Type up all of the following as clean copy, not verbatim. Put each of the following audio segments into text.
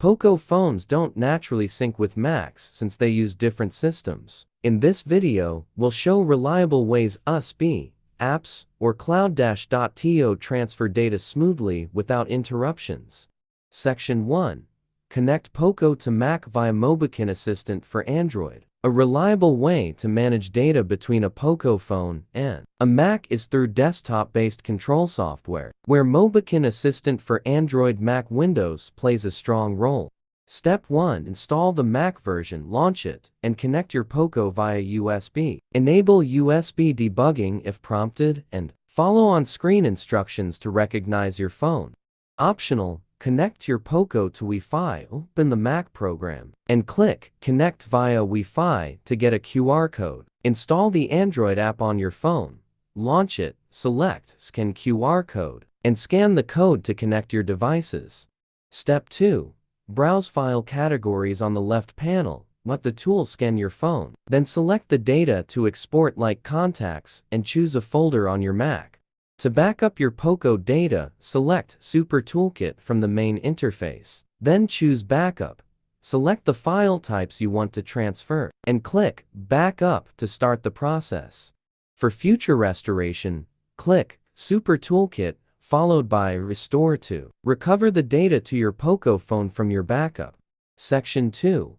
POCO phones don't naturally sync with Macs since they use different systems. In this video, we'll show reliable ways USB, apps, or cloud-to transfer data smoothly without interruptions. Section 1. Connect POCO to Mac via MobiKin Assistant for Android. A reliable way to manage data between a POCO phone and a Mac is through desktop-based control software, where MobiKin Assistant for Android Mac Windows plays a strong role. Step 1. Install the Mac version, launch it, and connect your POCO via USB. Enable USB debugging if prompted, and follow on-screen instructions to recognize your phone. Optional, connect your POCO to Wi-Fi, open the Mac program, and click Connect via Wi-Fi to get a QR code. Install the Android app on your phone, launch it, select Scan QR code, and scan the code to connect your devices. Step 2. Browse file categories on the left panel. Let the tool scan your phone. Then select the data to export like contacts and choose a folder on your Mac. To back up your POCO data, select Super Toolkit from the main interface. Then choose Backup. Select the file types you want to transfer, and click Backup to start the process. For future restoration, click Super Toolkit followed by Restore to recover the data to your POCO phone from your backup. Section 2.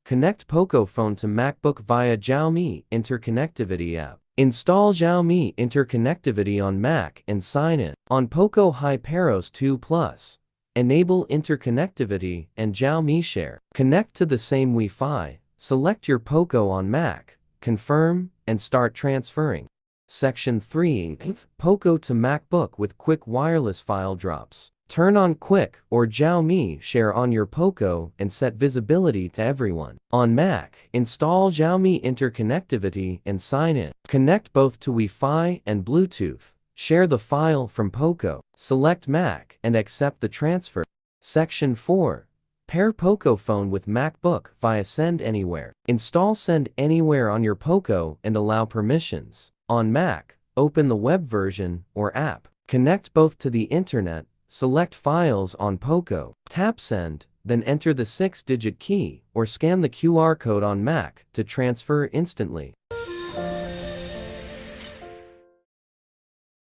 Connect POCO phone to MacBook via Xiaomi Interconnectivity app. Install Xiaomi Interconnectivity on Mac and sign in. On POCO Hyperos 2 Plus, enable Interconnectivity and Xiaomi Share. Connect to the same Wi-Fi, select your POCO on Mac, confirm, and start transferring. Section 3. POCO to MacBook with quick wireless file drops. Turn on Quick or Xiaomi Share on your POCO and set visibility to everyone. On Mac, install Xiaomi Interconnectivity and sign in. Connect both to Wi-Fi and Bluetooth. Share the file from POCO. Select Mac and accept the transfer. Section 4. Pair POCO phone with MacBook via Send Anywhere. Install Send Anywhere on your POCO and allow permissions. On Mac, open the web version or app. Connect both to the internet. Select Files on POCO. Tap Send, then enter the 6-digit key or scan the QR code on Mac to transfer instantly.